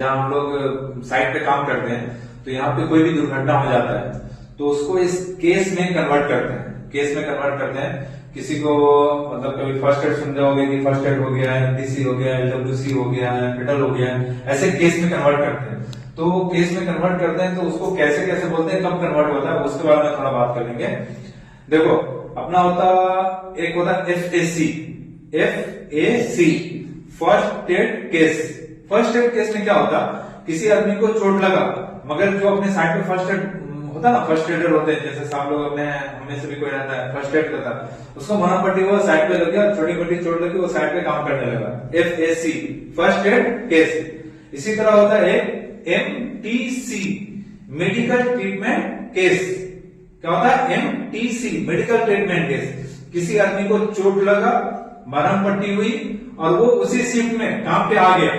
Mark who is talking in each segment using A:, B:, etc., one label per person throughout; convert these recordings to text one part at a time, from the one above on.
A: जहाँ हम लोग साइट पे काम करते हैं तो यहाँ पे कोई भी दुर्घटना हो जाता है तो उसको इस केस में कन्वर्ट करते हैं। केस में कन्वर्ट करते हैं। किसी को मतलब कभी फर्स्ट एड सुन जाओगे कि फर्स्ट एड हो गया है, एनटीसी हो गया है, एलडब्ल्यूसी हो गया है, फेटल हो गया है, ऐसे केस में कन्वर्ट करते हैं। तो केस में कन्वर्ट करते हैं तो उसको कैसे कैसे बोलते हैं, कब कन्वर्ट होता है उसके बारे में थोड़ा बात कर लेंगे। देखो अपना होता एक होता FAC, first aid case. First aid case में क्या होता, किसी आदमी को चोट लगा मगर जो अपने साइड में फर्स्ट एड होता ना, फर्स्ट एडर होते हैं, जैसे सब लोग अपने हमें से भी कोई रहता है फर्स्ट एड करता है, उसको मरहम पट्टी वो साइड पे लग गया, छोटी मोटी चोट लगी वो साइड पे काम करने लगा, FAC फर्स्ट एड केस। इसी तरह होता है MTC मेडिकल ट्रीटमेंट केस। क्या होता है MTC मेडिकल ट्रीटमेंट केस, किसी आदमी को चोट लगा, मरहम पट्टी हुई और वो उसी शिफ्ट में काम पे आ गया,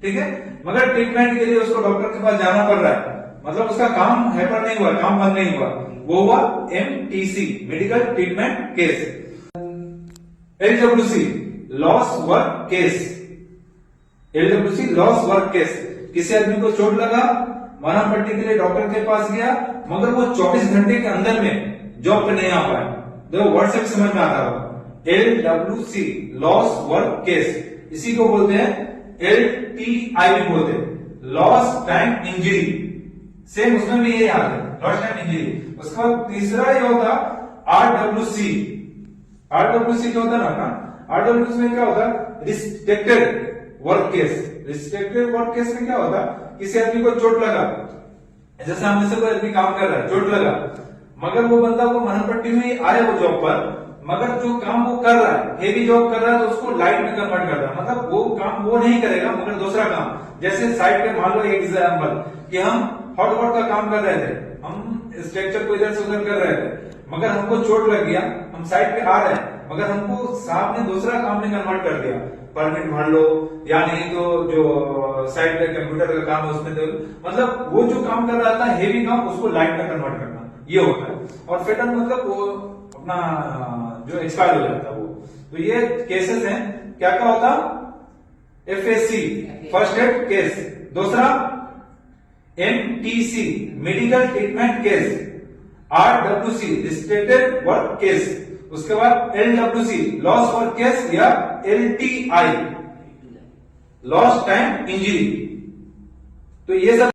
A: ठीक है, मगर ट्रीटमेंट के लिए उसको डॉक्टर के पास जाना पड़ रहा है, मतलब उसका काम हैपर नहीं हुआ, काम बंद नहीं हुआ, वो हुआ MTC medical treatment case. LWC loss work case. LWC loss work case, किसी आदमी को चोट लगा, मरहम पट्टी के लिए डॉक्टर के पास गया मगर वो 24 घंटे के अंदर में जॉब पे नहीं आ पाया। देखो वर्ड से समझ में आता होगा, LWC लॉस वर्क केस। इसी को बोलते हैं LTI भी बोलते हैं, लॉस टाइम इंजरी। सेम उसमें भी ये याद है, लॉस टाइम इंजरी। उसके बाद तीसरा ये होता RWC। RWC क्या होता है ना, RWC में क्या होता है, restricted work case. Restricted work case में क्या होता, किसी आदमी को चोट लगा, जैसे हम में से कोई आदमी काम कर रहा है, चोट लगा मगर वो बंदा को मरहम पट्टी हुई, आया वो जॉब पर, मगर जो काम वो कर रहा है, हेवी जॉब कर रहा है, तो उसको लाइट में कन्वर्ट कर रहा है, मतलब वो काम वो नहीं करेगा मगर दूसरा काम। जैसे साइड पे मान लो एग्जाम्पल कि हम हॉट वॉट का काम कर रहे थे, हम स्ट्रक्चर को इधर से उधर कर रहे थे मगर हमको चोट लग गया, हम साइड पे आ रहे हैं मगर हमको साहब ने दूसरा काम में कन्वर्ट कर दिया, परमिट भर लो या नहीं तो जो साइड पे कंप्यूटर का काम है उसमें दे, मतलब वो जो काम कर रहा था हेवी काम, उसको लाइट में कन्वर्ट करना, ये होता है। और फेटल मतलब वो अपना जो एक्सपायर हो जाता है वो। तो ये केसेस हैं, क्या क्या होता, FAC फर्स्ट एड केस, दूसरा MTC medical treatment case, RWC restricted work case, उसके बाद LWC लॉस वर्क केस या LTI लॉस टाइम इंजरी। तो ये सब